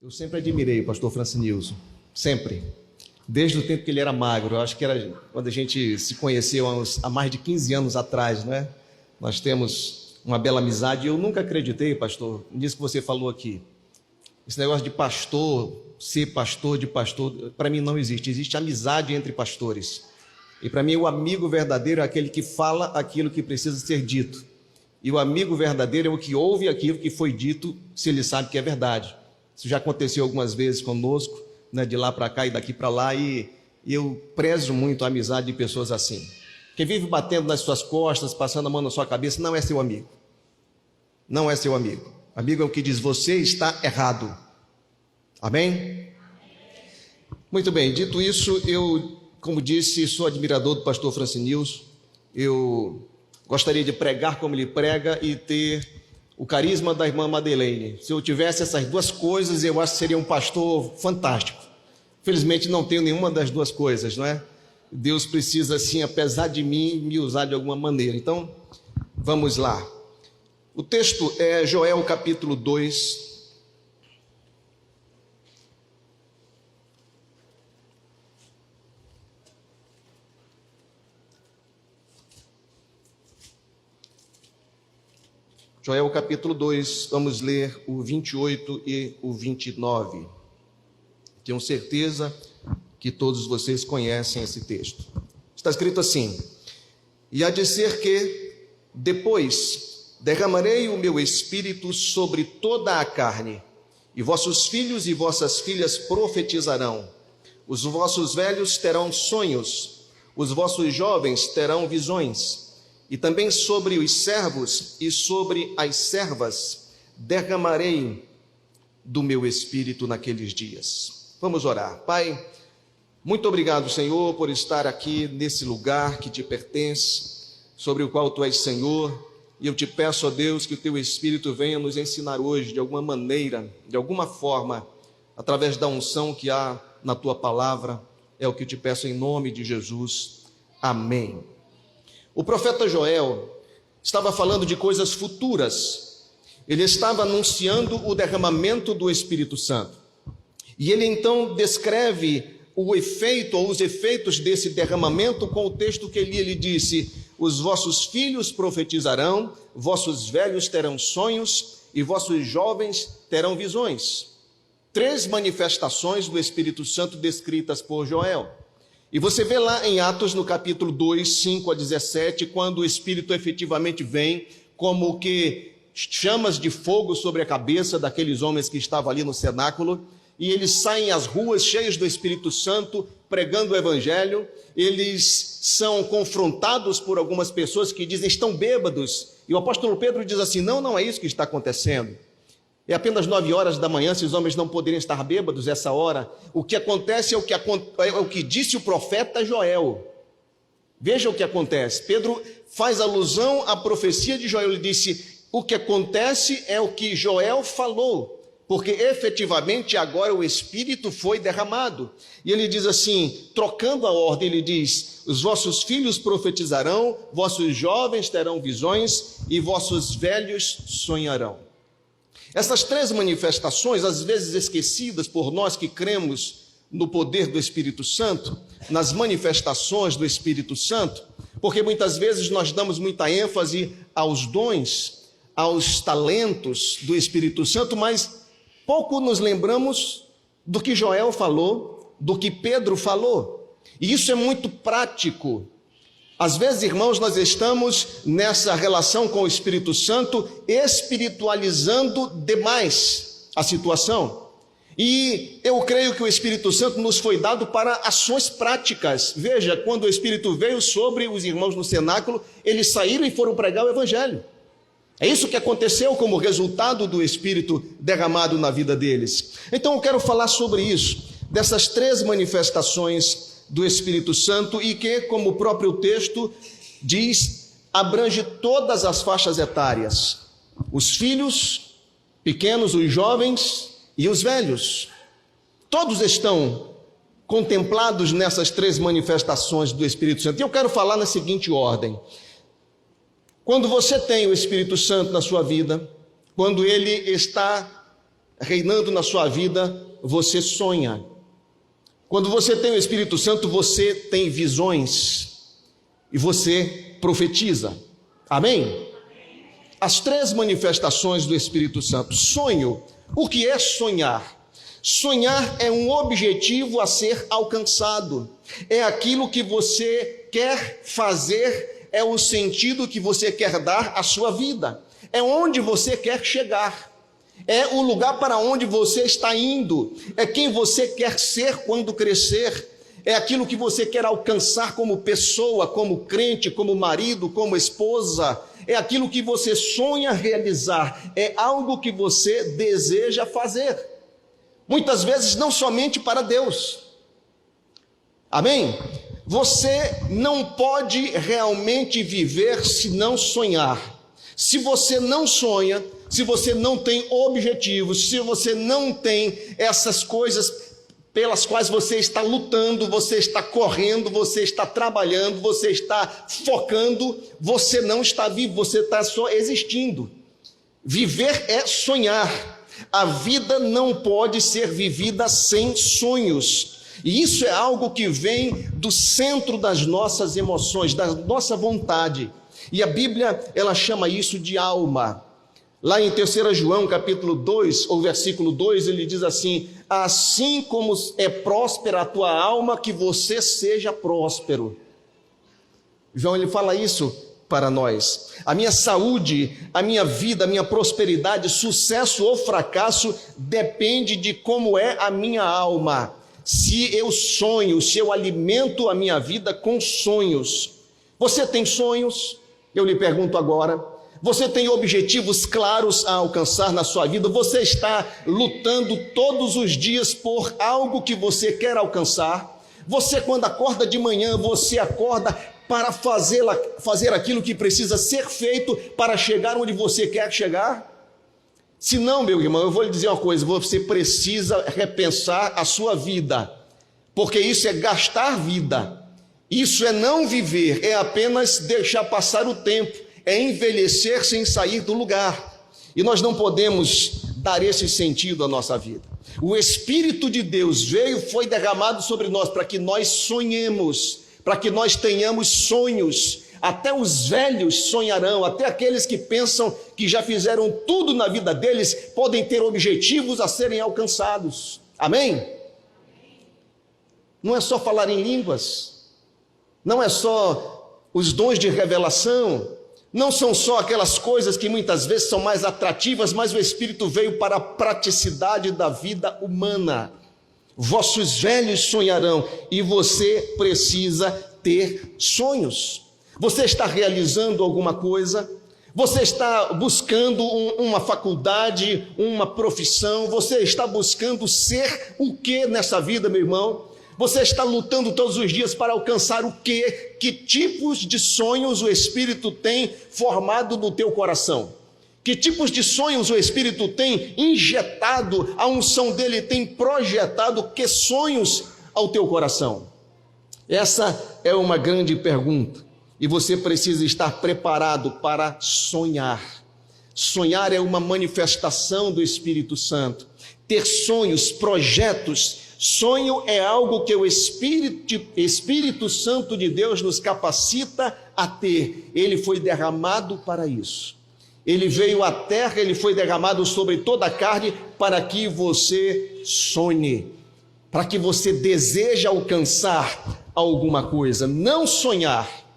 Eu sempre admirei o pastor Francinilson, sempre. Desde o tempo que ele era magro, eu acho que era quando a gente se conheceu há mais de 15 anos atrás, não é? Nós temos uma bela amizade e eu nunca acreditei, pastor, nisso que você falou aqui. Esse negócio de pastor, ser pastor de pastor, para mim não existe. Existe amizade entre pastores. E para mim o amigo verdadeiro é aquele que fala aquilo que precisa ser dito. E o amigo verdadeiro é o que ouve aquilo que foi dito, se ele sabe que é verdade. Isso já aconteceu algumas vezes conosco, né, de lá para cá e daqui para lá, e eu prezo muito a amizade de pessoas assim. Quem vive batendo nas suas costas, passando a mão na sua cabeça, não é seu amigo. Não é seu amigo. Amigo é o que diz, você está errado. Amém? Muito bem, dito isso, eu, como disse, sou admirador do pastor Francinilson. Eu gostaria de pregar como ele prega e ter o carisma da irmã Madeleine. Se eu tivesse essas duas coisas, eu acho que seria um pastor fantástico. Felizmente não tenho nenhuma das duas coisas, não é? Deus precisa, assim, apesar de mim, me usar de alguma maneira. Então, vamos lá. O texto é Joel capítulo 2. Joel capítulo 2, vamos ler o 28 e o 29. Tenho certeza que todos vocês conhecem esse texto. Está escrito assim: e há de ser que depois derramarei o meu espírito sobre toda a carne, e vossos filhos e vossas filhas profetizarão, os vossos velhos terão sonhos, os vossos jovens terão visões, e também sobre os servos e sobre as servas derramarei do meu espírito naqueles dias. Vamos orar. Pai, muito obrigado, Senhor, por estar aqui nesse lugar que te pertence, sobre o qual tu és Senhor, e eu te peço, ó Deus, que o teu Espírito venha nos ensinar hoje, de alguma maneira, de alguma forma, através da unção que há na tua palavra. É o que eu te peço em nome de Jesus. Amém. O profeta Joel estava falando de coisas futuras. Ele estava anunciando o derramamento do Espírito Santo. E ele então descreve o efeito ou os efeitos desse derramamento com o texto que ele disse: os vossos filhos profetizarão, vossos velhos terão sonhos e vossos jovens terão visões. 3 manifestações do Espírito Santo descritas por Joel. E você vê lá em Atos, no capítulo 2, 5 a 17, quando o Espírito efetivamente vem, como que chamas de fogo sobre a cabeça daqueles homens que estavam ali no cenáculo, e eles saem às ruas cheios do Espírito Santo, pregando o Evangelho. Eles são confrontados por algumas pessoas que dizem estão bêbados, e o apóstolo Pedro diz assim: não é isso que está acontecendo. É apenas 9 horas da manhã, se os homens não poderiam estar bêbados essa hora. O que acontece é o que disse o profeta Joel. Veja o que acontece. Pedro faz alusão à profecia de Joel. Ele disse: o que acontece é o que Joel falou, porque efetivamente agora o Espírito foi derramado. E ele diz assim, trocando a ordem, ele diz: os vossos filhos profetizarão, vossos jovens terão visões e vossos velhos sonharão. Essas 3 manifestações, às vezes esquecidas por nós que cremos no poder do Espírito Santo, nas manifestações do Espírito Santo, porque muitas vezes nós damos muita ênfase aos dons, aos talentos do Espírito Santo, mas pouco nos lembramos do que Joel falou, do que Pedro falou. E isso é muito prático. Às vezes, irmãos, nós estamos nessa relação com o Espírito Santo espiritualizando demais a situação. E eu creio que o Espírito Santo nos foi dado para ações práticas. Veja, quando o Espírito veio sobre os irmãos no cenáculo, eles saíram e foram pregar o Evangelho. É isso que aconteceu como resultado do Espírito derramado na vida deles. Então eu quero falar sobre isso, dessas 3 manifestações do Espírito Santo, e que, como o próprio texto diz, abrange todas as faixas etárias: os filhos pequenos, os jovens e os velhos. Todos estão contemplados nessas 3 manifestações do Espírito Santo. E eu quero falar na seguinte ordem: quando você tem o Espírito Santo na sua vida, quando ele está reinando na sua vida, você sonha. Quando você tem o Espírito Santo, você tem visões e você profetiza. Amém? As 3 manifestações do Espírito Santo. Sonho. O que é sonhar? Sonhar é um objetivo a ser alcançado. É aquilo que você quer fazer, é o sentido que você quer dar à sua vida. É onde você quer chegar. É o lugar para onde você está indo. É quem você quer ser quando crescer. É aquilo que você quer alcançar como pessoa, como crente, como marido, como esposa. É aquilo que você sonha realizar. É algo que você deseja fazer. Muitas vezes não somente para Deus. Amém? Você não pode realmente viver se não sonhar. Se você não sonha, se você não tem objetivos, se você não tem essas coisas pelas quais você está lutando, você está correndo, você está trabalhando, você está focando, você não está vivo, você está só existindo. Viver é sonhar. A vida não pode ser vivida sem sonhos. E isso é algo que vem do centro das nossas emoções, da nossa vontade. E a Bíblia, ela chama isso de alma. Lá em 3 João, capítulo 2, ou versículo 2, ele diz assim: assim como é próspera a tua alma, que você seja próspero. João, ele fala isso para nós. A minha saúde, a minha vida, a minha prosperidade, sucesso ou fracasso depende de como é a minha alma. Se eu sonho, se eu alimento a minha vida com sonhos. Você tem sonhos? Eu lhe pergunto agora. Você tem objetivos claros a alcançar na sua vida? Você está lutando todos os dias por algo que você quer alcançar? Você, quando acorda de manhã, você acorda para fazer aquilo que precisa ser feito para chegar onde você quer chegar? Se não, meu irmão, eu vou lhe dizer uma coisa: você precisa repensar a sua vida, porque isso é gastar vida, isso é não viver, é apenas deixar passar o tempo, é envelhecer sem sair do lugar. E nós não podemos dar esse sentido à nossa vida. O Espírito de Deus veio, foi derramado sobre nós para que nós sonhemos, para que nós tenhamos sonhos. Até os velhos sonharão, até aqueles que pensam que já fizeram tudo na vida deles, podem ter objetivos a serem alcançados. Amém? Não é só falar em línguas, não é só os dons de revelação, não são só aquelas coisas que muitas vezes são mais atrativas, mas o Espírito veio para a praticidade da vida humana. Vossos velhos sonharão, e você precisa ter sonhos. Você está realizando alguma coisa? Você está buscando uma faculdade, uma profissão? Você está buscando ser o que nessa vida, meu irmão? Você está lutando todos os dias para alcançar o quê? Que tipos de sonhos o Espírito tem formado no teu coração? Que tipos de sonhos o Espírito tem injetado, a unção dele tem projetado que sonhos ao teu coração? Essa é uma grande pergunta. E você precisa estar preparado para sonhar. Sonhar é uma manifestação do Espírito Santo. Ter sonhos, projetos. Sonho é algo que o Espírito Santo de Deus nos capacita a ter. Ele foi derramado para isso. Ele veio à terra, ele foi derramado sobre toda a carne para que você sonhe, para que você deseje alcançar alguma coisa. Não sonhar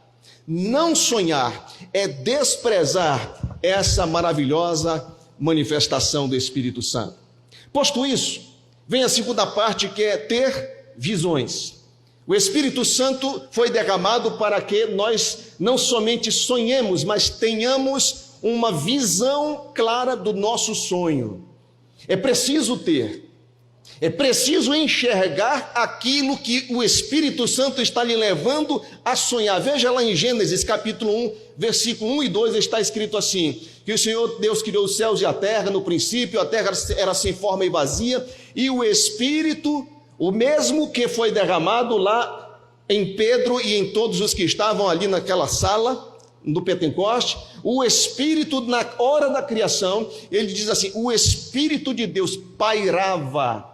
é desprezar essa maravilhosa manifestação do Espírito Santo. Posto isso, vem a segunda parte, que é ter visões. O Espírito Santo foi derramado para que nós não somente sonhemos, mas tenhamos uma visão clara do nosso sonho. É preciso ter. É preciso enxergar aquilo que o Espírito Santo está lhe levando a sonhar. Veja lá em Gênesis capítulo 1, versículo 1 e 2, está escrito assim: que o Senhor Deus criou os céus e a terra no princípio, a terra era sem forma e vazia, e o Espírito, o mesmo que foi derramado lá em Pedro e em todos os que estavam ali naquela sala, no Pentecoste, o Espírito, na hora da criação, ele diz assim, o Espírito de Deus pairava,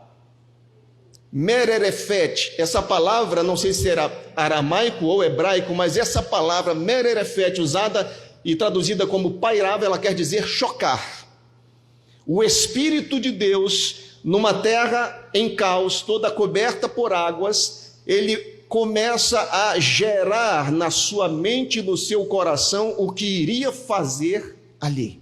mererefete, essa palavra, não sei se era aramaico ou hebraico, mas essa palavra mererefete, usada e traduzida como pairava, ela quer dizer chocar. O Espírito de Deus, numa terra em caos, toda coberta por águas, ele começa a gerar na sua mente e no seu coração o que iria fazer ali.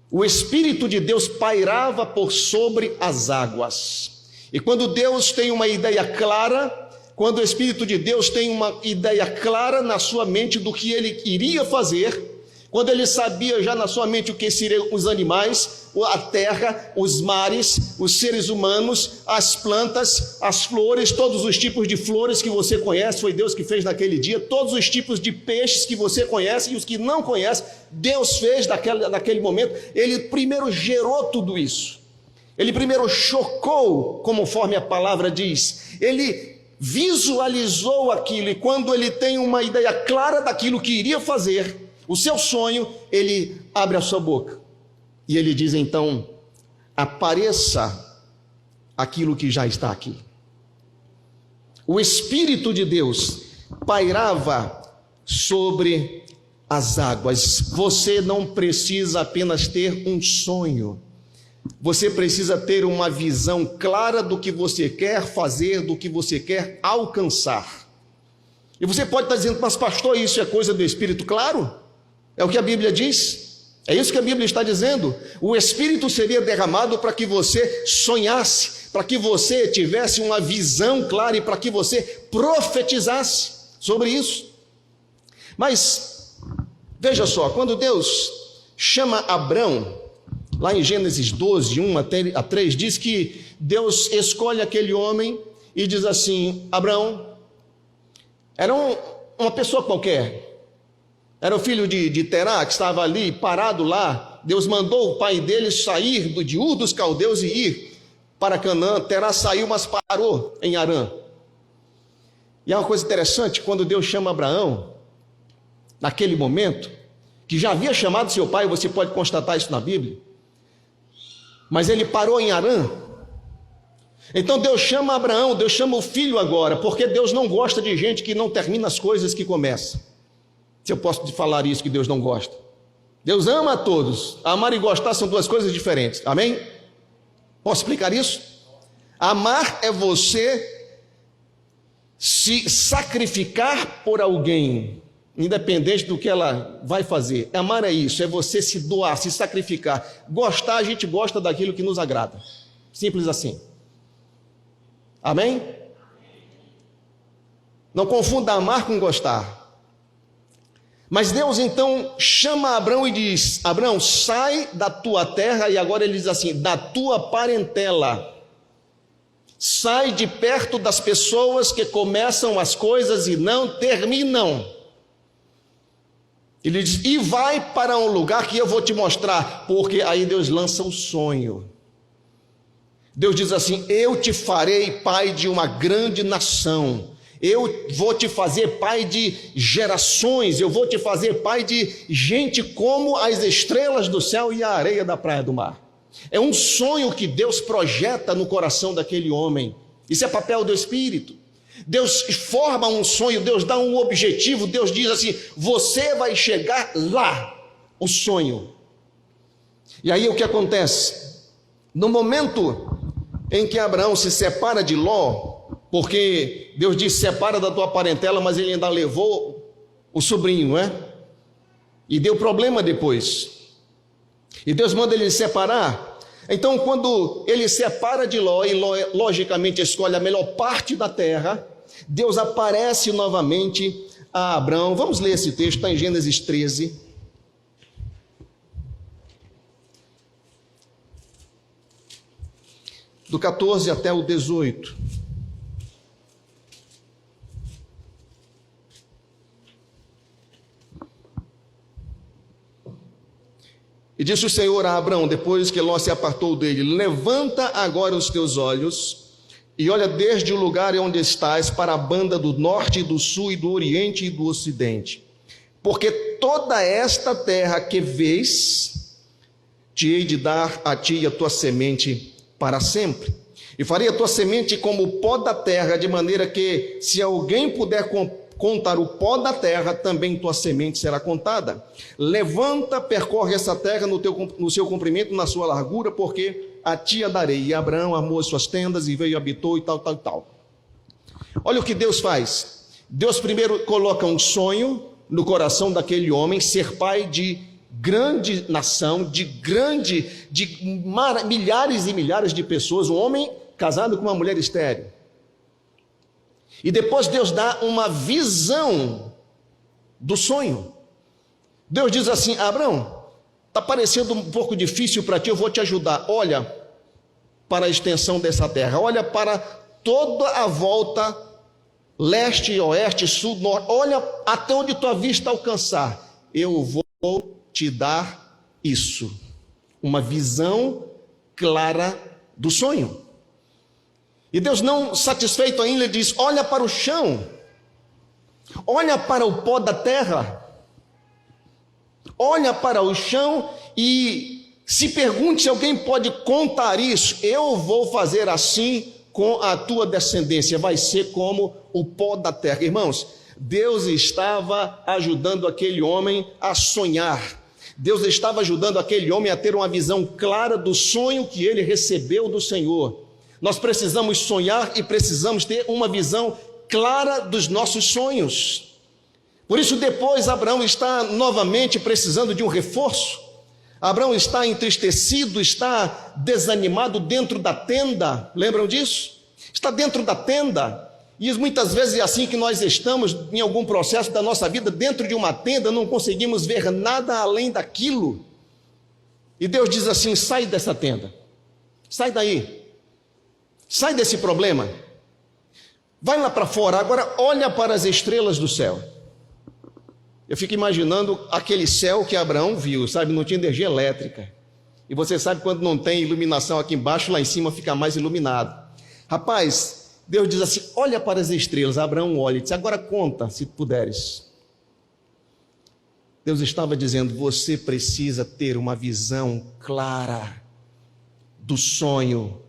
O Espírito de Deus pairava por sobre as águas. E quando Deus tem uma ideia clara, quando o Espírito de Deus tem uma ideia clara na sua mente do que ele iria fazer, quando ele sabia já na sua mente o que seriam os animais, a terra, os mares, os seres humanos, as plantas, as flores, todos os tipos de flores que você conhece, foi Deus que fez naquele dia, todos os tipos de peixes que você conhece e os que não conhece, Deus fez naquele momento. Ele primeiro gerou tudo isso, ele primeiro chocou, conforme a palavra diz, ele visualizou aquilo, e quando ele tem uma ideia clara daquilo que iria fazer, o seu sonho, ele abre a sua boca e ele diz então, apareça aquilo que já está aqui. O Espírito de Deus pairava sobre as águas. Você não precisa apenas ter um sonho, você precisa ter uma visão clara do que você quer fazer, do que você quer alcançar. E você pode estar dizendo, mas pastor, isso é coisa do Espírito? Claro, é o que a Bíblia diz, é isso que a Bíblia está dizendo. O Espírito seria derramado para que você sonhasse, para que você tivesse uma visão clara e para que você profetizasse sobre isso. Mas, veja só, quando Deus chama Abrão, lá em Gênesis 12, 1 a 3, diz que Deus escolhe aquele homem e diz assim, Abrão, era uma pessoa qualquer, era o filho de Terá, que estava ali, parado lá. Deus mandou o pai dele sair de Ur dos Caldeus e ir para Canaã. Terá saiu, mas parou em Harã. E é uma coisa interessante, quando Deus chama Abraão, naquele momento, que já havia chamado seu pai, você pode constatar isso na Bíblia, mas ele parou em Harã. Então Deus chama Abraão, Deus chama o filho agora, porque Deus não gosta de gente que não termina as coisas que começa. Se eu posso te falar isso que Deus não gosta. Deus ama a todos. Amar e gostar são duas coisas diferentes. Amém? Posso explicar isso? Amar é você se sacrificar por alguém, independente do que ela vai fazer. Amar é isso, é você se doar, se sacrificar. Gostar, a gente gosta daquilo que nos agrada. Simples assim. Amém? Não confunda amar com gostar. Mas Deus então chama Abrão e diz, Abrão, sai da tua terra, e agora ele diz assim, da tua parentela, sai de perto das pessoas que começam as coisas e não terminam. Ele diz, e vai para um lugar que eu vou te mostrar, porque aí Deus lança o sonho. Deus diz assim, eu te farei pai de uma grande nação, eu vou te fazer pai de gerações, eu vou te fazer pai de gente como as estrelas do céu e a areia da praia do mar. É um sonho que Deus projeta no coração daquele homem. Isso é papel do Espírito. Deus forma um sonho, Deus dá um objetivo, Deus diz assim, você vai chegar lá, o sonho. E aí o que acontece? No momento em que Abraão se separa de Ló, porque Deus disse, separa da tua parentela, mas ele ainda levou o sobrinho, não é? E deu problema depois. E Deus manda ele separar. Então, quando ele separa de Ló, e Ló, logicamente, escolhe a melhor parte da terra, Deus aparece novamente a Abrão. Vamos ler esse texto, está em Gênesis 13. Do 14 até o 18. E disse o Senhor a Abrão, depois que Ló se apartou dele, levanta agora os teus olhos e olha desde o lugar onde estás para a banda do norte e do sul e do oriente e do ocidente. Porque toda esta terra que vês, te hei de dar a ti e a tua semente para sempre. E farei a tua semente como o pó da terra, de maneira que, se alguém puder contar o pó da terra, também tua semente será contada. Levanta, percorre essa terra no seu comprimento, na sua largura, porque a ti a darei. E Abraão armou as suas tendas e veio, habitou e tal. Olha o que Deus faz. Deus primeiro coloca um sonho no coração daquele homem, ser pai de grande nação, de milhares e milhares de pessoas, um homem casado com uma mulher estéril. E depois Deus dá uma visão do sonho. Deus diz assim: Abraão, está parecendo um pouco difícil para ti, eu vou te ajudar. Olha para a extensão dessa terra, olha para toda a volta, leste, oeste, sul, norte, olha até onde tua vista alcançar. Eu vou te dar isso, uma visão clara do sonho. E Deus, não satisfeito ainda, diz: olha para o chão, olha para o pó da terra, olha para o chão e se pergunte se alguém pode contar isso. Eu vou fazer assim com a tua descendência, vai ser como o pó da terra. Irmãos, Deus estava ajudando aquele homem a sonhar. Deus estava ajudando aquele homem a ter uma visão clara do sonho que ele recebeu do Senhor. Nós precisamos sonhar e precisamos ter uma visão clara dos nossos sonhos. Por isso, depois, Abraão está novamente precisando de um reforço. Abraão está entristecido, está desanimado dentro da tenda. Lembram disso? Está dentro da tenda. E muitas vezes é assim que nós estamos em algum processo da nossa vida, dentro de uma tenda, não conseguimos ver nada além daquilo. E Deus diz assim: sai dessa tenda, sai daí. Sai desse problema, vai lá para fora, agora olha para as estrelas do céu. Eu fico imaginando aquele céu que Abraão viu, sabe, não tinha energia elétrica. E você sabe, quando não tem iluminação aqui embaixo, lá em cima fica mais iluminado. Rapaz, Deus diz assim: olha para as estrelas. Abraão olha e diz: agora conta, se puderes. Deus estava dizendo: você precisa ter uma visão clara do sonho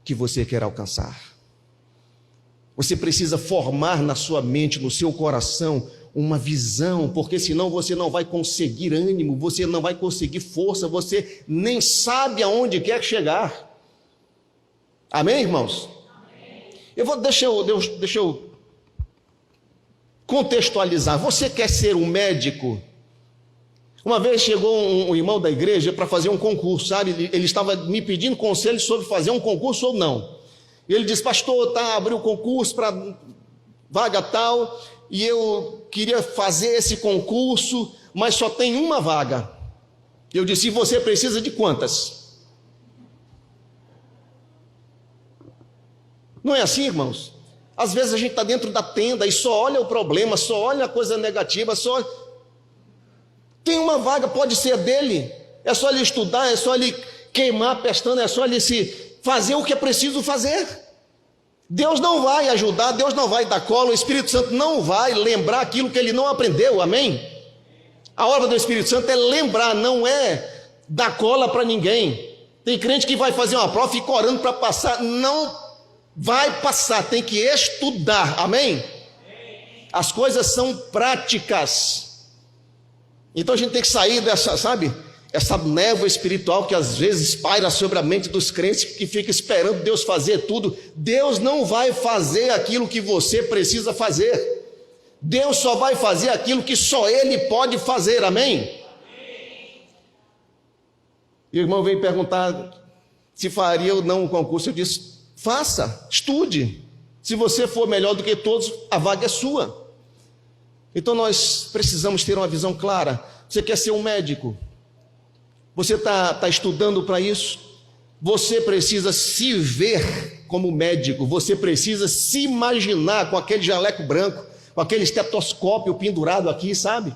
que você quer alcançar. Você precisa formar na sua mente, no seu coração, uma visão, porque senão você não vai conseguir ânimo, você não vai conseguir força, você nem sabe aonde quer chegar. Amém, irmãos? Amém. Deixa eu contextualizar. Você quer ser um médico? Uma vez chegou um irmão da igreja para fazer um concurso, sabe? Ele estava me pedindo conselho sobre fazer um concurso ou não. E ele disse: pastor, abriu o concurso para vaga tal, e eu queria fazer esse concurso, mas só tem uma vaga. Eu disse: e você precisa de quantas? Não é assim, irmãos? Às vezes a gente está dentro da tenda e só olha o problema, só olha a coisa negativa, só... Tem uma vaga, pode ser dele, é só ele estudar, é só ele queimar a pestana, é só ele se fazer o que é preciso fazer. Deus não vai ajudar, Deus não vai dar cola, o Espírito Santo não vai lembrar aquilo que ele não aprendeu, amém? A obra do Espírito Santo é lembrar, não é dar cola para ninguém. Tem crente que vai fazer uma prova e fica orando para passar, não vai passar, tem que estudar, amém? As coisas são práticas. Então a gente tem que sair dessa, sabe, essa névoa espiritual que às vezes paira sobre a mente dos crentes, que fica esperando Deus fazer tudo. Deus não vai fazer aquilo que você precisa fazer. Deus só vai fazer aquilo que só Ele pode fazer, amém? E o irmão veio perguntar se faria ou não um concurso. Eu disse: faça, estude. Se você for melhor do que todos, a vaga é sua. Então nós precisamos ter uma visão clara. Você quer ser um médico? Você está estudando para isso? Você precisa se ver como médico. Você precisa se imaginar com aquele jaleco branco, com aquele estetoscópio pendurado aqui, sabe?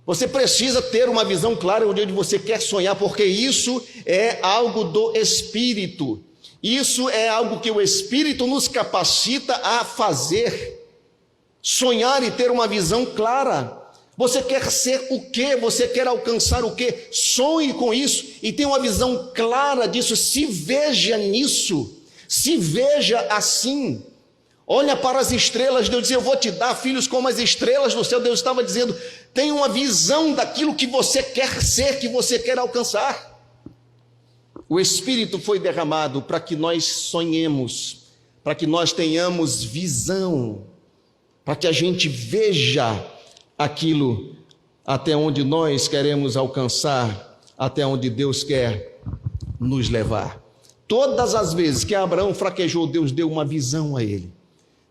Você precisa ter uma visão clara onde você quer sonhar, porque isso é algo do Espírito. Isso é algo que o Espírito nos capacita a fazer. Sonhar e ter uma visão clara. Você quer ser o quê? Você quer alcançar o quê? Sonhe com isso e tenha uma visão clara disso. Se veja nisso. Se veja assim. Olha para as estrelas. Deus dizia: eu vou te dar filhos como as estrelas do céu. Deus estava dizendo: tenha uma visão daquilo que você quer ser, que você quer alcançar. O Espírito foi derramado para que nós sonhemos, para que nós tenhamos visão, para que a gente veja aquilo até onde nós queremos alcançar, até onde Deus quer nos levar. Todas as vezes que Abraão fraquejou, Deus deu uma visão a ele.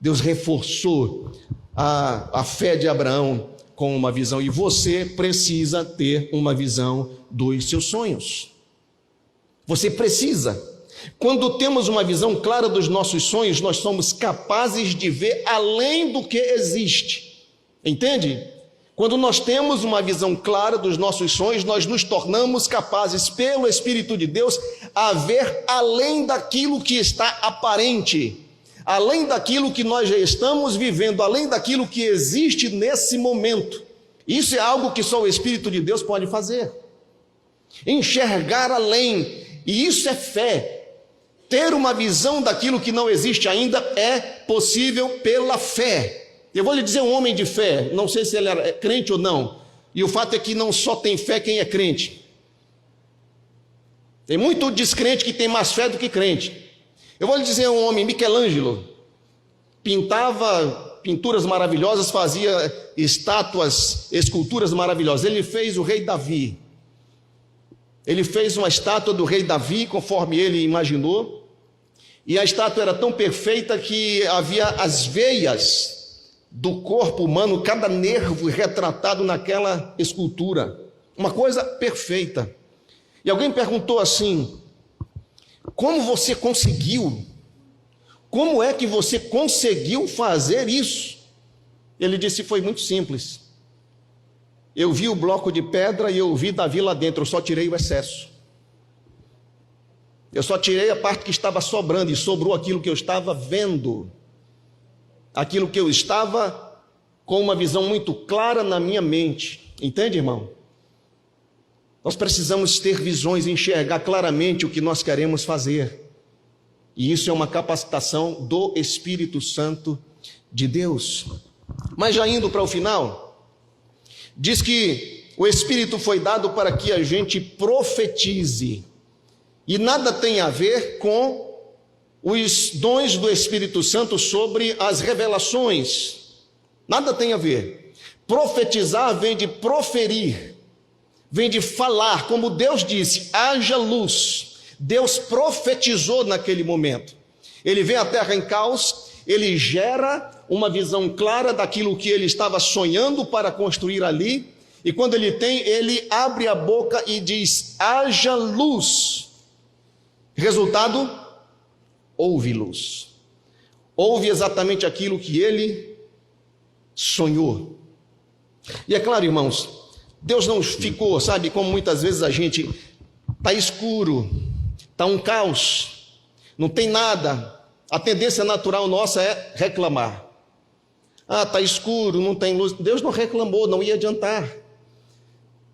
Deus reforçou a fé de Abraão com uma visão. E você precisa ter uma visão dos seus sonhos. Você precisa. Quando temos uma visão clara dos nossos sonhos, nós somos capazes de ver além do que existe. Entende? Quando nós temos uma visão clara dos nossos sonhos, nós nos tornamos capazes, pelo Espírito de Deus, a ver além daquilo que está aparente, além daquilo que nós já estamos vivendo, além daquilo que existe nesse momento. Isso é algo que só o Espírito de Deus pode fazer. Enxergar além, e isso é fé. Ter uma visão daquilo que não existe ainda é possível pela fé. Eu vou lhe dizer, um homem de fé, não sei se ele é crente ou não, e o fato é que não só tem fé quem é crente. Tem muito descrente que tem mais fé do que crente. Eu vou lhe dizer, um homem, Michelangelo, pintava pinturas maravilhosas, fazia estátuas, esculturas maravilhosas. Ele fez o rei Davi. Ele fez uma estátua do rei Davi, conforme ele imaginou, e a estátua era tão perfeita que havia as veias do corpo humano, cada nervo retratado naquela escultura, uma coisa perfeita. E alguém perguntou assim: como você conseguiu? Como é que você conseguiu fazer isso? Ele disse: foi muito simples. Eu vi o bloco de pedra e eu vi Davi lá dentro, eu só tirei o excesso. Eu só tirei a parte que estava sobrando e sobrou aquilo que eu estava vendo. Aquilo que eu estava com uma visão muito clara na minha mente. Entende, irmão? Nós precisamos ter visões e enxergar claramente o que nós queremos fazer. E isso é uma capacitação do Espírito Santo de Deus. Mas já indo para o final, diz que o Espírito foi dado para que a gente profetize. E nada tem a ver com os dons do Espírito Santo sobre as revelações. Nada tem a ver. Profetizar vem de proferir, vem de falar, como Deus disse: haja luz. Deus profetizou naquele momento. Ele vê a terra em caos, ele gera uma visão clara daquilo que ele estava sonhando para construir ali, e quando ele abre a boca e diz: haja luz. Resultado: houve luz. Houve exatamente aquilo que ele sonhou. E é claro, irmãos, Deus não ficou, sabe, como muitas vezes a gente, está escuro, está um caos, não tem nada. A tendência natural nossa é reclamar. Ah, está escuro, não tem luz. Deus não reclamou, não ia adiantar.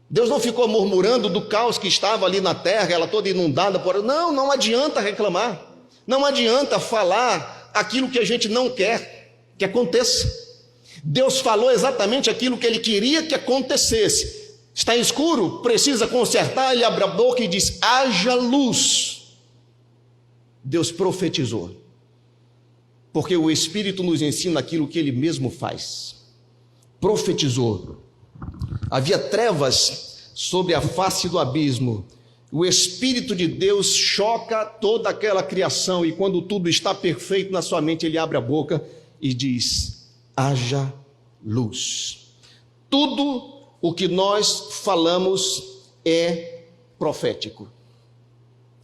Deus não ficou murmurando do caos que estava ali na terra, ela toda inundada. Não adianta reclamar. Não adianta falar aquilo que a gente não quer que aconteça. Deus falou exatamente aquilo que ele queria que acontecesse. Está escuro, precisa consertar, ele abre a boca e diz: haja luz. Deus profetizou. Porque o Espírito nos ensina aquilo que ele mesmo faz. Profetizou. Havia trevas sobre a face do abismo. O Espírito de Deus choca toda aquela criação, e quando tudo está perfeito na sua mente, ele abre a boca e diz: haja luz. Tudo o que nós falamos é profético.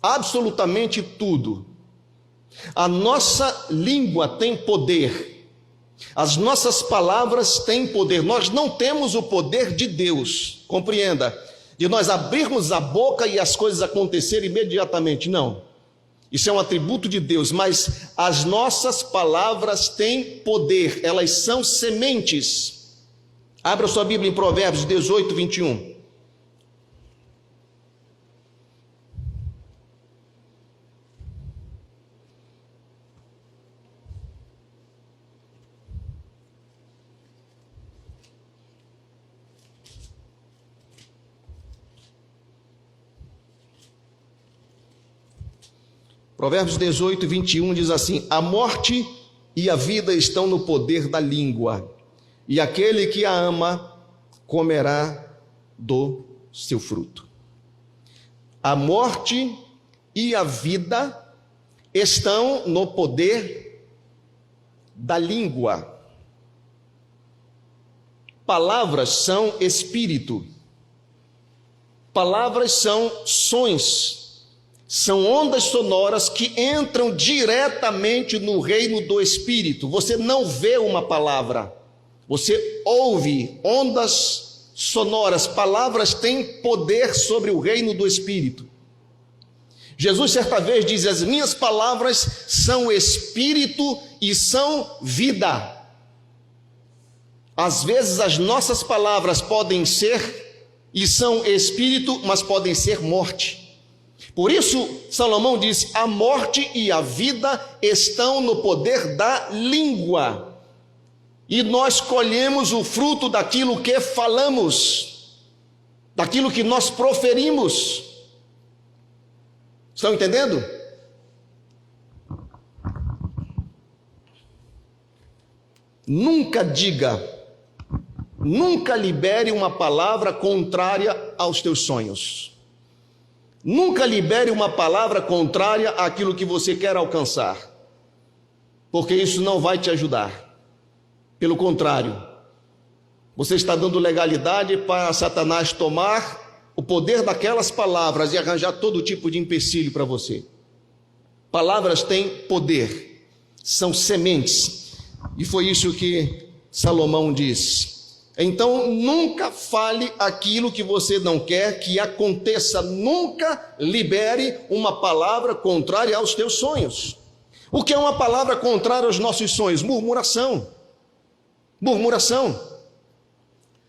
Absolutamente tudo. A nossa língua tem poder. As nossas palavras têm poder. Nós não temos o poder de Deus, compreenda, de nós abrirmos a boca e as coisas acontecerem imediatamente, não. Isso é um atributo de Deus, mas as nossas palavras têm poder, elas são sementes. Abra sua Bíblia em Provérbios 18, 21. Provérbios 18, 21 diz assim: a morte e a vida estão no poder da língua, e aquele que a ama comerá do seu fruto. A morte e a vida estão no poder da língua. Palavras são espírito, palavras são sons, são ondas sonoras que entram diretamente no reino do Espírito. Você não vê uma palavra, você ouve ondas sonoras. Palavras têm poder sobre o reino do Espírito. Jesus certa vez diz: as minhas palavras são espírito e são vida. Às vezes as nossas palavras podem ser e são espírito, mas podem ser morte. Por isso, Salomão disse: a morte e a vida estão no poder da língua, e nós colhemos o fruto daquilo que falamos, daquilo que nós proferimos. Estão entendendo? Nunca diga, nunca libere uma palavra contrária aos teus sonhos. Nunca libere uma palavra contrária àquilo que você quer alcançar, porque isso não vai te ajudar. Pelo contrário, você está dando legalidade para Satanás tomar o poder daquelas palavras e arranjar todo tipo de empecilho para você. Palavras têm poder, são sementes, e foi isso que Salomão disse. Então, nunca fale aquilo que você não quer que aconteça. Nunca libere uma palavra contrária aos teus sonhos. O que é uma palavra contrária aos nossos sonhos? Murmuração. Murmuração.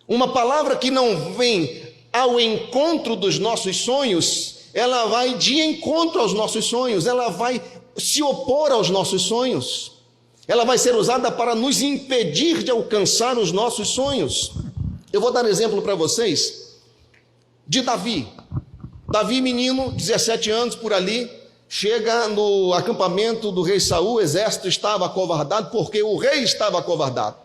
Uma palavra que não vem ao encontro dos nossos sonhos, ela vai de encontro aos nossos sonhos, ela vai se opor aos nossos sonhos. Ela vai ser usada para nos impedir de alcançar os nossos sonhos. Eu vou dar exemplo para vocês de Davi. Davi, menino, 17 anos por ali, chega no acampamento do rei Saul. O exército estava acovardado porque o rei estava acovardado.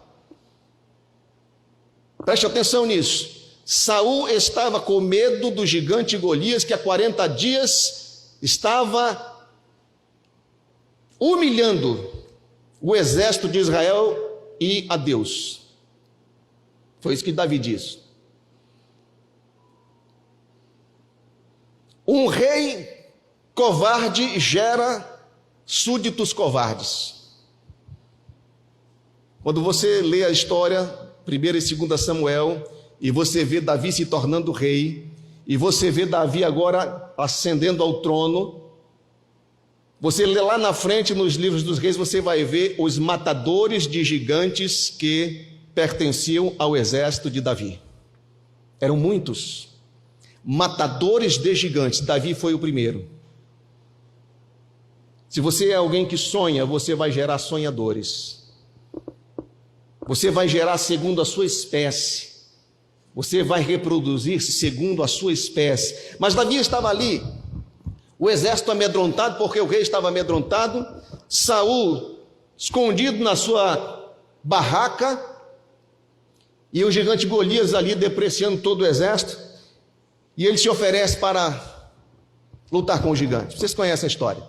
Preste atenção nisso. Saul estava com medo do gigante Golias, que há 40 dias estava humilhando o exército de Israel e a Deus. Foi isso que Davi disse. Um rei covarde gera súditos covardes. Quando você lê a história, 1 e 2 Samuel, e você vê Davi se tornando rei, e você vê Davi agora ascendendo ao trono, você lê lá na frente nos livros dos reis, você vai ver os matadores de gigantes que pertenciam ao exército de Davi. Eram muitos matadores de gigantes. Davi foi o primeiro. Se você é alguém que sonha, você vai gerar sonhadores. Você vai gerar segundo a sua espécie. Você vai reproduzir-se segundo a sua espécie. Mas Davi estava ali, o exército amedrontado, porque o rei estava amedrontado, Saul escondido na sua barraca, e o gigante Golias ali depreciando todo o exército, e ele se oferece para lutar com o gigante. Vocês conhecem a história.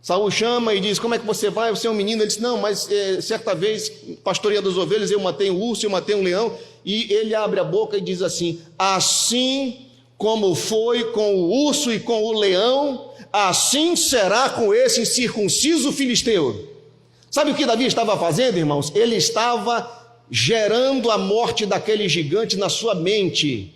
Saul chama e diz: como é que você vai? Você é um menino? Ele diz: não, mas certa vez, pastoreia das ovelhas, eu matei um urso, eu matei um leão. E ele abre a boca e diz assim: assim como foi com o urso e com o leão, assim será com esse incircunciso filisteu. Sabe o que Davi estava fazendo, irmãos? Ele estava gerando a morte daquele gigante na sua mente.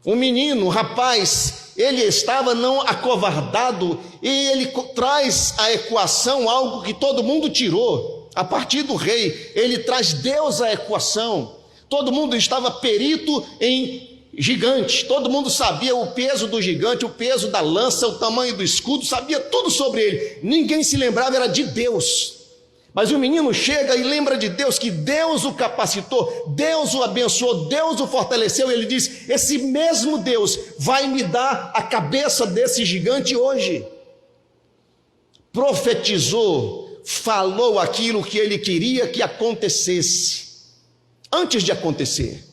Um menino, um rapaz, ele estava não acovardado, e ele traz à equação algo que todo mundo tirou. A partir do rei, ele traz Deus à equação. Todo mundo estava perito em gigante, todo mundo sabia o peso do gigante, o peso da lança, o tamanho do escudo, sabia tudo sobre ele. Ninguém se lembrava, era de Deus. Mas o menino chega e lembra de Deus, que Deus o capacitou, Deus o abençoou, Deus o fortaleceu, e ele diz: esse mesmo Deus vai me dar a cabeça desse gigante hoje. Profetizou, falou aquilo que ele queria que acontecesse, antes de acontecer.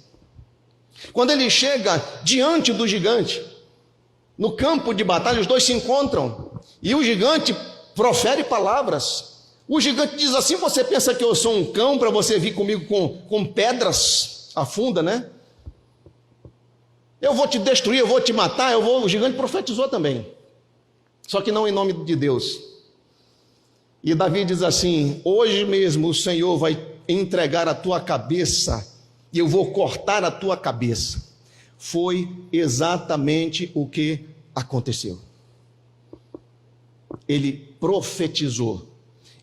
Quando ele chega diante do gigante, no campo de batalha, os dois se encontram, e o gigante profere palavras. O gigante diz assim: você pensa que eu sou um cão para você vir comigo com pedras afunda, né? Eu vou te destruir, eu vou te matar, O gigante profetizou também, só que não em nome de Deus. E Davi diz assim: hoje mesmo o Senhor vai entregar a tua cabeça, e eu vou cortar a tua cabeça. Foi exatamente o que aconteceu. Ele profetizou.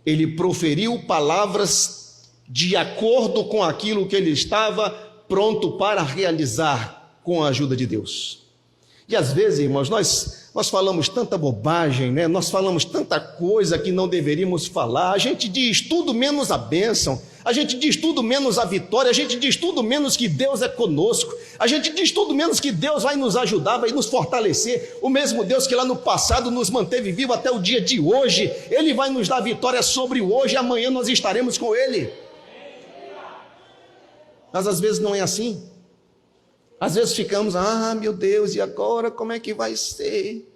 Ele proferiu palavras de acordo com aquilo que ele estava pronto para realizar com a ajuda de Deus. E às vezes, irmãos, nós falamos tanta bobagem, né? Nós falamos tanta coisa que não deveríamos falar. A gente diz tudo menos a bênção, a gente diz tudo menos a vitória, a gente diz tudo menos que Deus é conosco, a gente diz tudo menos que Deus vai nos ajudar, vai nos fortalecer. O mesmo Deus que lá no passado nos manteve vivo até o dia de hoje, Ele vai nos dar vitória sobre o hoje, e amanhã nós estaremos com Ele. Mas às vezes não é assim. Às vezes ficamos: meu Deus, e agora como é que vai ser?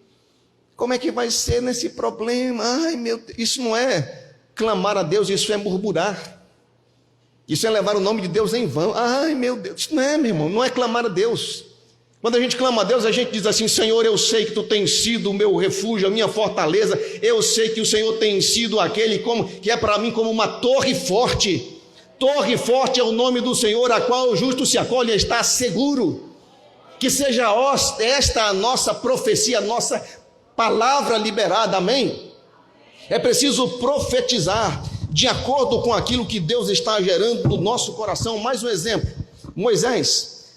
Como é que vai ser nesse problema? Meu Deus. Isso não é clamar a Deus, isso é murmurar. Isso é levar o nome de Deus em vão. Meu Deus, isso não é, meu irmão, não é clamar a Deus. Quando a gente clama a Deus, a gente diz assim: Senhor, eu sei que Tu tens sido o meu refúgio, a minha fortaleza. Eu sei que o Senhor tem sido aquele que é para mim como uma torre forte. Torre forte é o nome do Senhor, a qual o justo se acolhe e está seguro. Que seja esta a nossa profecia, a nossa palavra liberada, amém? É preciso profetizar de acordo com aquilo que Deus está gerando no nosso coração. Mais um exemplo: Moisés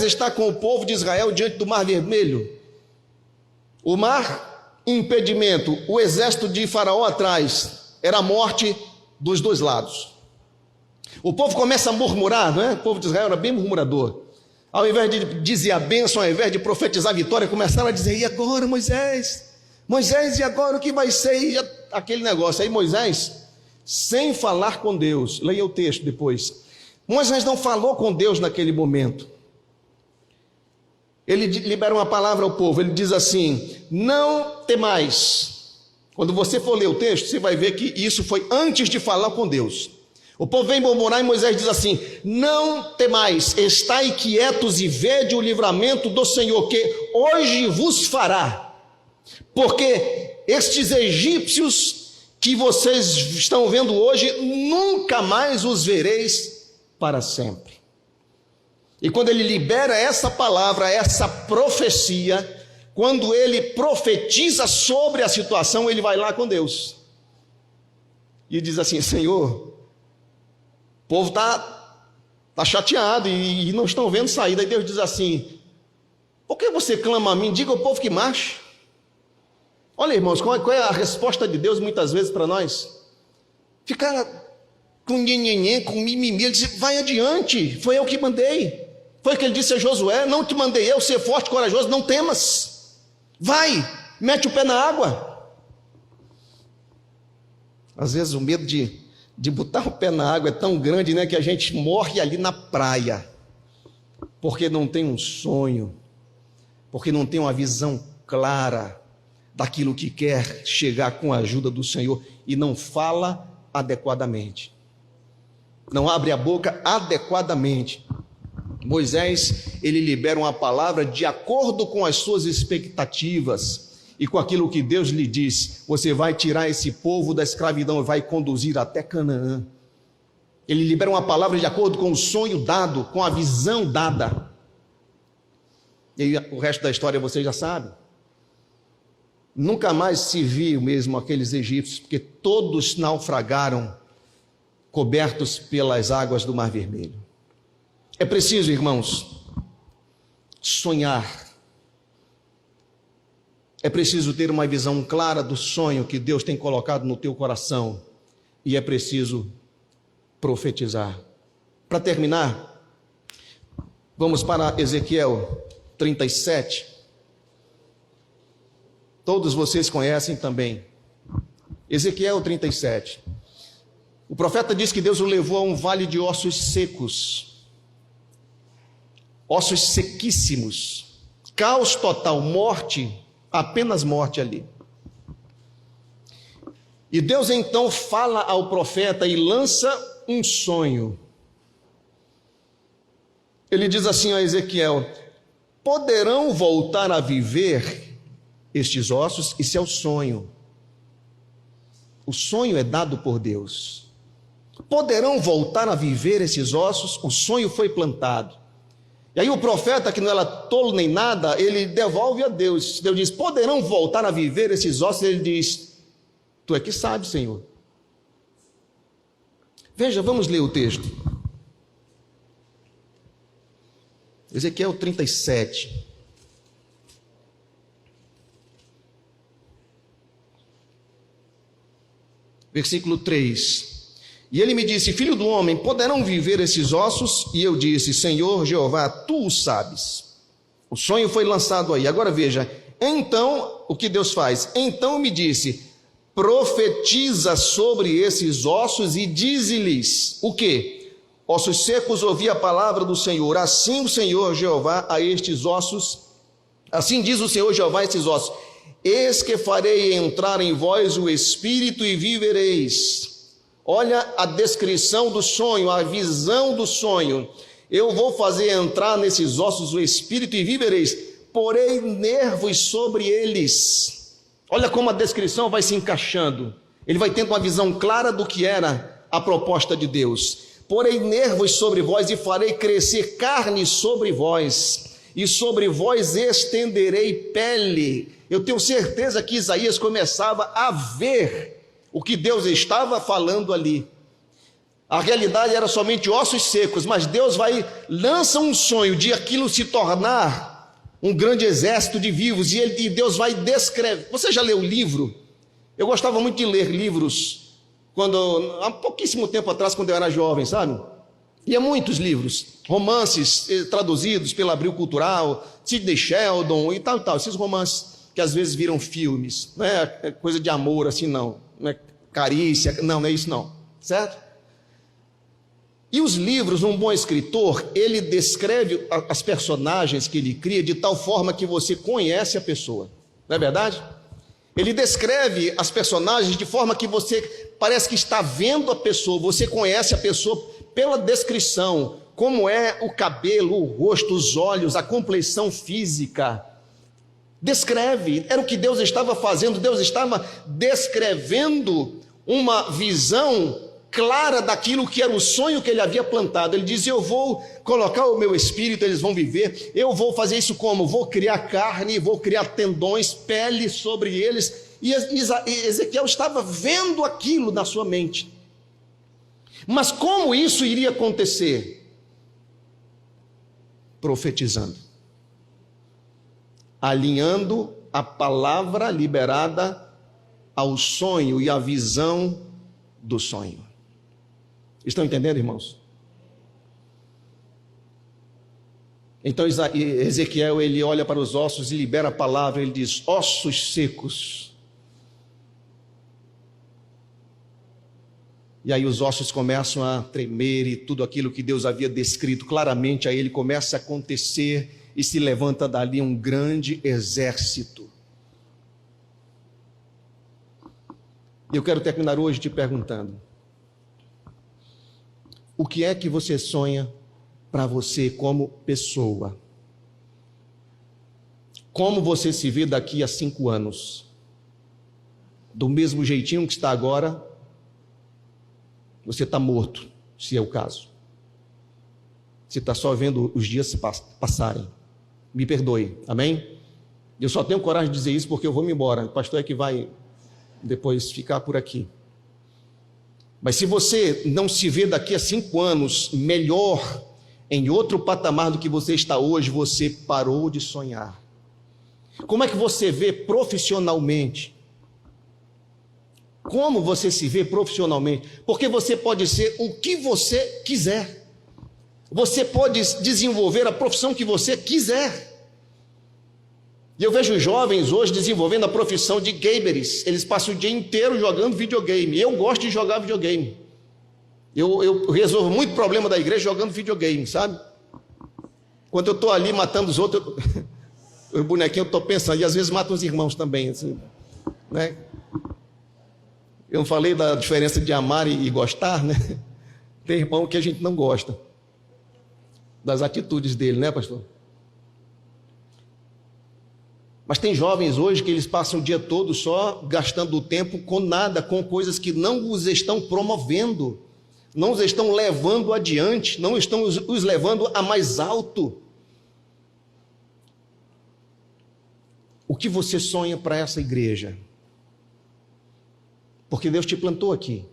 está com o povo de Israel diante do Mar Vermelho. O mar, impedimento, o exército de Faraó atrás, era a morte dos dois lados. O povo começa a murmurar, não é? O povo de Israel era bem murmurador. Ao invés de dizer a bênção, ao invés de profetizar a vitória, começaram a dizer: e agora, Moisés? Moisés, e agora o que vai ser? E aquele negócio. Aí Moisés, sem falar com Deus, leia o texto depois. Moisés não falou com Deus naquele momento. Ele libera uma palavra ao povo, ele diz assim: não temais. Quando você for ler o texto, você vai ver que isso foi antes de falar com Deus. O povo vem murmurar e Moisés diz assim: não temais, estai quietos e vede o livramento do Senhor, que hoje vos fará, porque estes egípcios que vocês estão vendo hoje, nunca mais os vereis para sempre. E quando ele libera essa palavra, essa profecia, quando ele profetiza sobre a situação, ele vai lá com Deus e diz assim: Senhor, o povo está chateado e não estão vendo saída. E Deus diz assim: por que você clama a mim? Diga ao povo que marche. Olha, irmãos, qual é a resposta de Deus muitas vezes para nós? Ficar com nhenhenhen, com mimimi. Ele diz: vai adiante, foi eu que mandei. Foi o que ele disse a Josué: não te mandei eu, ser forte e corajoso, não temas. Vai, mete o pé na água. Às vezes o medo de botar o pé na água é tão grande, né, que a gente morre ali na praia, porque não tem um sonho, porque não tem uma visão clara daquilo que quer chegar com a ajuda do Senhor, e não fala adequadamente, não abre a boca adequadamente. Moisés, ele libera uma palavra de acordo com as suas expectativas e com aquilo que Deus lhe diz: você vai tirar esse povo da escravidão e vai conduzir até Canaã. Ele libera uma palavra de acordo com o sonho dado, com a visão dada. E aí, o resto da história você já sabe. Nunca mais se viu mesmo aqueles egípcios, porque todos naufragaram, cobertos pelas águas do Mar Vermelho. É preciso, irmãos, sonhar. É preciso ter uma visão clara do sonho que Deus tem colocado no teu coração. E é preciso profetizar. Para terminar, vamos para Ezequiel 37. Todos vocês conhecem também. Ezequiel 37. O profeta diz que Deus o levou a um vale de ossos secos. Ossos sequíssimos. Caos total, morte, apenas morte ali. E Deus então fala ao profeta e lança um sonho. Ele diz assim a Ezequiel: poderão voltar a viver estes ossos? Isso é o sonho. O sonho é dado por Deus. Poderão voltar a viver esses ossos? O sonho foi plantado. E aí o profeta, que não era tolo nem nada, ele devolve a Deus. Deus diz: poderão voltar a viver esses ossos? Ele diz: tu é que sabe, Senhor. Veja, vamos ler o texto. Ezequiel 37. Versículo 3. E ele me disse: filho do homem, poderão viver esses ossos? E eu disse: Senhor Jeová, tu o sabes. O sonho foi lançado aí. Agora veja, então, o que Deus faz? Então me disse: profetiza sobre esses ossos e dize-lhes o quê? Ossos secos, ouvi a palavra do Senhor. Assim o Senhor Jeová a estes ossos, assim diz o Senhor Jeová a estes ossos: eis que farei entrar em vós o espírito e vivereis. Olha a descrição do sonho, a visão do sonho. Eu vou fazer entrar nesses ossos o espírito e vivereis. Porei nervos sobre eles. Olha como a descrição vai se encaixando. Ele vai tendo uma visão clara do que era a proposta de Deus. Porei nervos sobre vós e farei crescer carne sobre vós. E sobre vós estenderei pele. Eu tenho certeza que Isaías começava a ver o que Deus estava falando ali. A realidade era somente ossos secos, mas Deus lança um sonho de aquilo se tornar um grande exército de vivos, e Deus vai descrever. Você já leu o livro? Eu gostava muito de ler livros, há pouquíssimo tempo atrás, quando eu era jovem, sabe? Lia muitos livros, romances traduzidos pela Abril Cultural, Sidney Sheldon e tal, esses romances que às vezes viram filmes, não é coisa de amor assim não é carícia, não é isso não, certo? E os livros, um bom escritor, ele descreve as personagens que ele cria de tal forma que você conhece a pessoa, não é verdade? Ele descreve as personagens de forma que você parece que está vendo a pessoa, você conhece a pessoa pela descrição, como é o cabelo, o rosto, os olhos, a compleição física. Descreve, era o que Deus estava fazendo. Deus estava descrevendo uma visão clara daquilo que era o sonho que ele havia plantado. Ele diz: eu vou colocar o meu espírito, eles vão viver. Eu vou fazer isso como? Vou criar carne, vou criar tendões, pele sobre eles. E Ezequiel estava vendo aquilo na sua mente. Mas como isso iria acontecer? Profetizando, alinhando a palavra liberada ao sonho e à visão do sonho. Estão entendendo, irmãos? Então Ezequiel, ele olha para os ossos e libera a palavra. Ele diz: ossos secos. E aí os ossos começam a tremer e tudo aquilo que Deus havia descrito claramente a ele começa a acontecer. E se levanta dali um grande exército. Eu quero terminar hoje te perguntando: o que é que você sonha para você como pessoa? Como você se vê daqui a 5 anos? Do mesmo jeitinho que está agora? Você está morto, se é o caso. Você está só vendo os dias se passarem. Me perdoe, amém? Eu só tenho coragem de dizer isso porque eu vou me embora. O pastor é que vai depois ficar por aqui. Mas se você não se vê daqui a 5 anos melhor, em outro patamar do que você está hoje, você parou de sonhar. Como é que você vê profissionalmente? Como você se vê profissionalmente? Porque você pode ser o que você quiser. Você pode desenvolver a profissão que você quiser. E eu vejo os jovens hoje desenvolvendo a profissão de gamers. Eles passam o dia inteiro jogando videogame. Eu gosto de jogar videogame. Eu resolvo muito problema da igreja jogando videogame, sabe? Quando eu estou ali matando os outros, o bonequinho eu estou pensando, e às vezes mato os irmãos também, assim, né? Eu não falei da diferença de amar e gostar, né? Tem irmão que a gente não gosta das atitudes dele, né, pastor? Mas tem jovens hoje que eles passam o dia todo só gastando o tempo com nada, com coisas que não os estão promovendo, não os estão levando adiante, não estão os levando a mais alto. O que você sonha para essa igreja? Porque Deus te plantou aqui.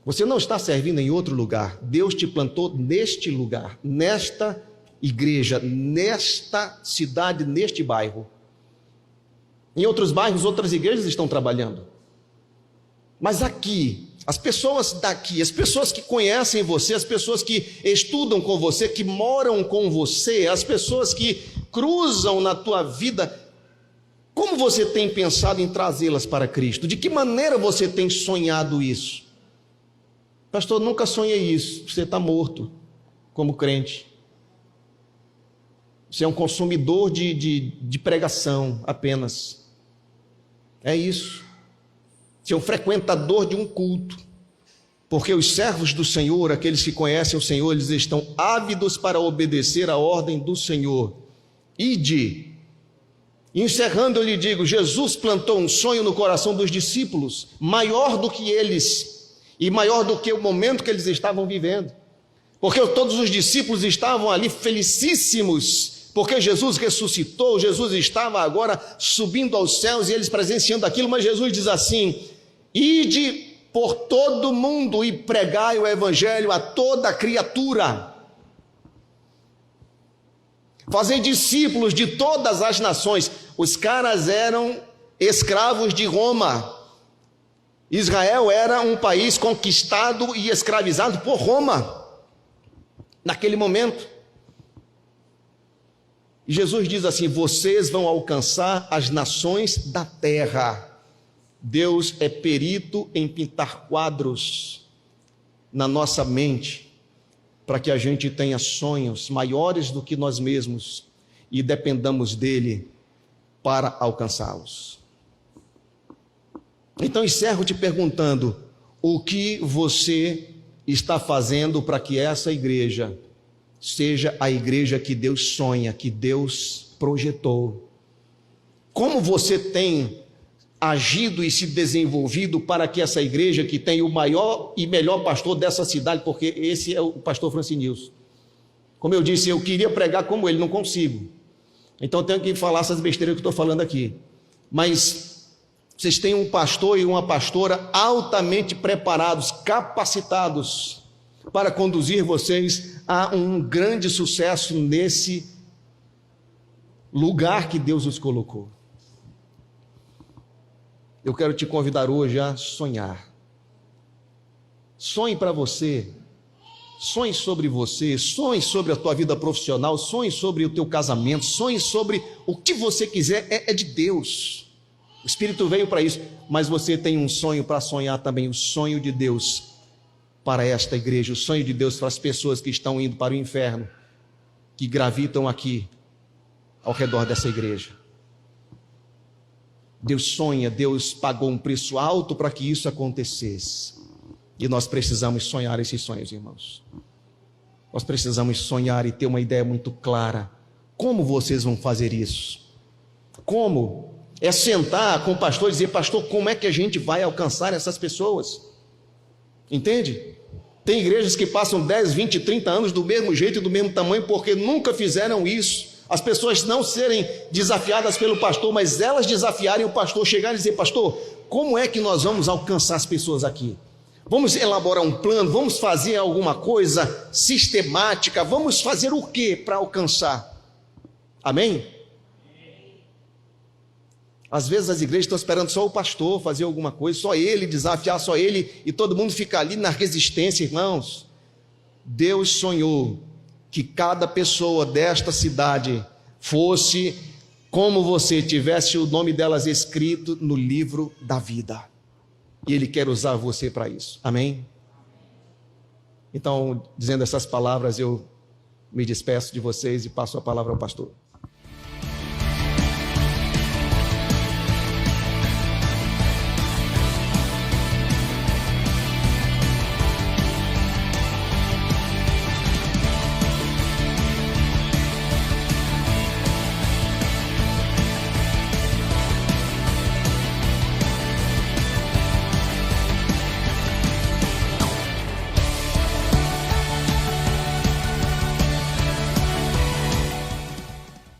Você não está servindo em outro lugar. Deus te plantou neste lugar, nesta igreja, nesta cidade, neste bairro. Em outros bairros, outras igrejas estão trabalhando. Mas aqui, as pessoas daqui, as pessoas que conhecem você, as pessoas que estudam com você, que moram com você, as pessoas que cruzam na tua vida, como você tem pensado em trazê-las para Cristo? De que maneira você tem sonhado isso? Pastor, nunca sonhei isso. Você está morto como crente. Você é um consumidor de pregação apenas. É isso. Você é um frequentador de um culto. Porque os servos do Senhor, aqueles que conhecem o Senhor, eles estão ávidos para obedecer a ordem do Senhor. Ide. Encerrando, eu lhe digo, Jesus plantou um sonho no coração dos discípulos, maior do que eles, e maior do que o momento que eles estavam vivendo. Porque todos os discípulos estavam ali felicíssimos, porque Jesus ressuscitou, Jesus estava agora subindo aos céus e eles presenciando aquilo, mas Jesus diz assim: ide por todo mundo e pregai o evangelho a toda criatura. Fazei discípulos de todas as nações. Os caras eram escravos de Roma. Israel era um país conquistado e escravizado por Roma, naquele momento. E Jesus diz assim: vocês vão alcançar as nações da terra. Deus é perito em pintar quadros na nossa mente, para que a gente tenha sonhos maiores do que nós mesmos e dependamos dele para alcançá-los. Então encerro te perguntando: o que você está fazendo para que essa igreja seja a igreja que Deus sonha, que Deus projetou? Como você tem agido e se desenvolvido para que essa igreja, que tem o maior e melhor pastor dessa cidade, porque esse é o pastor Francinilson, como eu disse, eu queria pregar como ele, não consigo, então tenho que falar essas besteiras que eu estou falando aqui, mas vocês têm um pastor e uma pastora altamente preparados, capacitados para conduzir vocês a um grande sucesso nesse lugar que Deus os colocou. Eu quero te convidar hoje a sonhar. Sonhe para você, sonhe sobre você, sonhe sobre a tua vida profissional, sonhe sobre o teu casamento, sonhe sobre o que você quiser, é de Deus. O Espírito veio para isso, mas você tem um sonho para sonhar também, o sonho de Deus para esta igreja, o sonho de Deus para as pessoas que estão indo para o inferno, que gravitam aqui ao redor dessa igreja. Deus sonha, Deus pagou um preço alto para que isso acontecesse, e nós precisamos sonhar esses sonhos, irmãos. Nós precisamos sonhar e ter uma ideia muito clara. Como vocês vão fazer isso? Como? É sentar com o pastor e dizer: pastor, como é que a gente vai alcançar essas pessoas? Entende? Tem igrejas que passam 10, 20, 30 anos do mesmo jeito e do mesmo tamanho porque nunca fizeram isso. As pessoas não serem desafiadas pelo pastor, mas elas desafiarem o pastor, chegarem e dizer: pastor, como é que nós vamos alcançar as pessoas aqui? Vamos elaborar um plano, vamos fazer alguma coisa sistemática, vamos fazer o que para alcançar? Amém? Às vezes as igrejas estão esperando só o pastor fazer alguma coisa, só ele desafiar, só ele, e todo mundo fica ali na resistência. Irmãos, Deus sonhou que cada pessoa desta cidade fosse como você, tivesse o nome delas escrito no livro da vida. E Ele quer usar você para isso. Amém? Então, dizendo essas palavras, eu me despeço de vocês e passo a palavra ao pastor.